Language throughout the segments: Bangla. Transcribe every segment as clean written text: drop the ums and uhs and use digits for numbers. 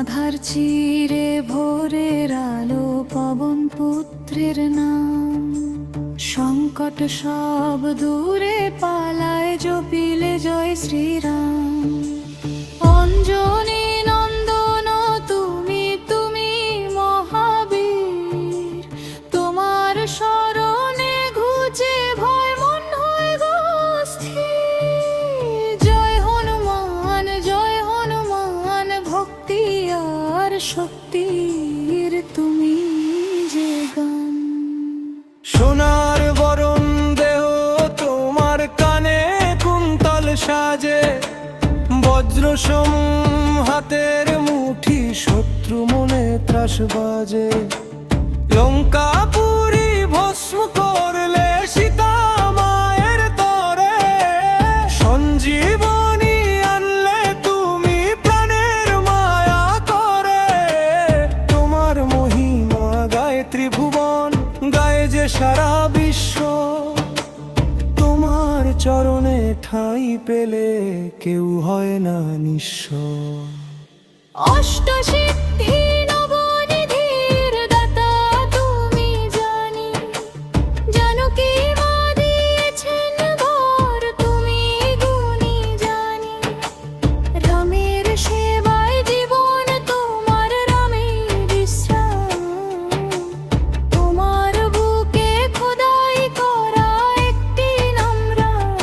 আধার চিরে ভোরের আলো পবন পুত্রের নাম। সংকট সব দূরে পালায় জপিলে জয় শ্রীরাম। অঞ্জনী নন্দন তুমি তুমি মহাবীর, তোমার শরণে ঘুচে ভয় মন হয় গো স্থির। জয় হনুমান ভক্তি আর শক্তির তুমি যে গান। সোনার বরণ দেহ তোমার কানে কুন্তল সাজে, বজ্রসম হাতের মুঠি শত্রু মনে ত্রাস বাজে। লঙ্কাপুরী ভস্ম করলে সীতা মায়ের তরে, সঞ্জীবনী আনলে তুমি প্রাণের মায়া করে। তোমার মহিমা গায়ে ত্রিভুবন, গায়ে যে সারা বিশ্ব। তোমার চরণে ঠাঁই পেলে কেউ হয় না নিঃস্ব। অষ্টসিদ্ধি নবনিধির দাতা তুমি জানি, জানকী মা দিয়েছেন বর তুমি গুণী জানি। রামের সেবায় জীবন তোমার রামের বিশ্রাম, তোমার বুকে খোদাই করা একটি নাম রাম।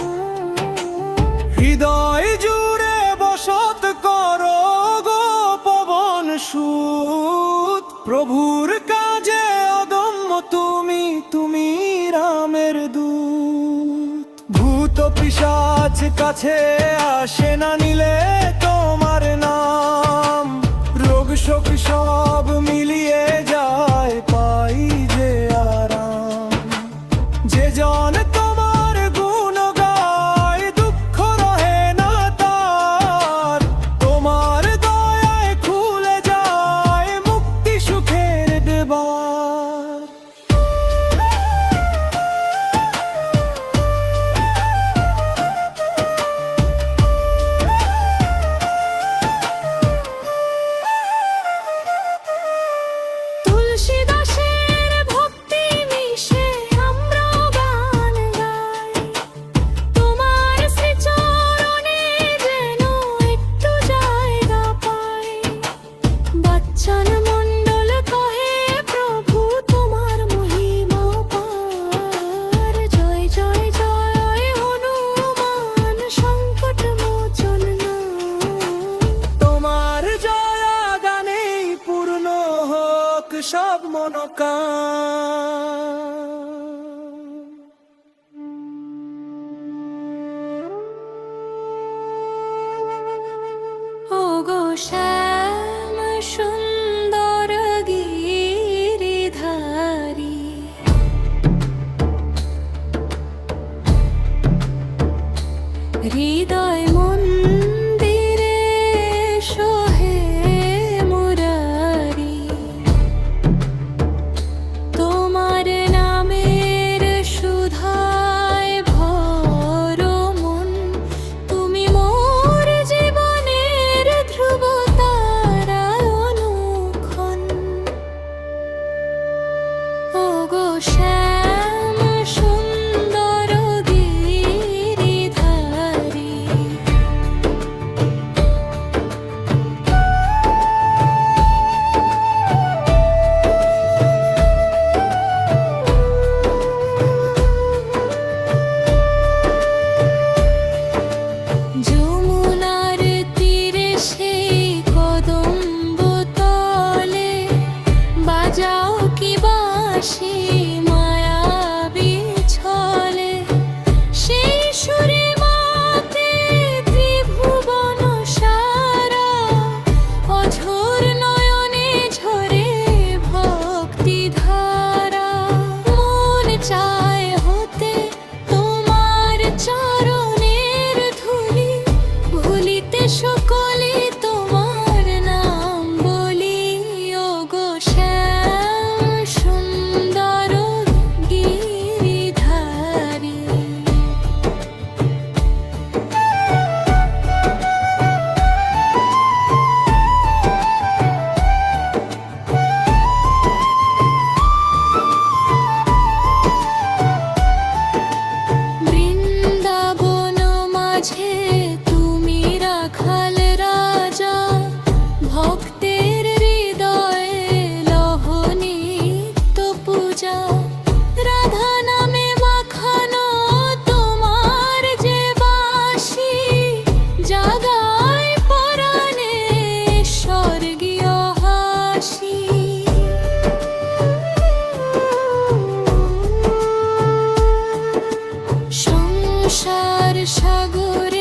হৃদয় জুড়ে বসত করো গো পবন সুত, প্রভুর কাজে অদম্য তুমি তুমি রামের দূত। ভূত পিশাচ কাছে আসে না নিলে তোমার নাম, রোগ শোক সব মিলিয়ে যায় পাই যে আরাম। যে জন তোমার গুণ গায় দুঃখ রহে না তার, তোমার দয়ায় খুলে যায় মুক্তি সুখের দেবার। তুলসী দাসের ভক্তি মিশে আমরা গান গাই, তোমার শ্রীচরণে যেন একটু জায়গা পাই। বাচ্চান মণ্ডল কহে প্রভু তোমার মহিমা পার। জয় জয় জয় হনুমান সংকট মোচন নাম। তোমার জয়া গানেই পূর্ণ হোক সব মনোকাম। ওগো শ্যাম সুন্দর গিরিধারী, হৃদয় মন্দিরে সোহে মুরারি। তোমার নামের সুধায় ভরো মন, তুমি মোর জীবনের ধ্রুব তারা অনুক্ষণ। ওগো শ্যাম সুন্দর গিরিধারী, আশার সাগর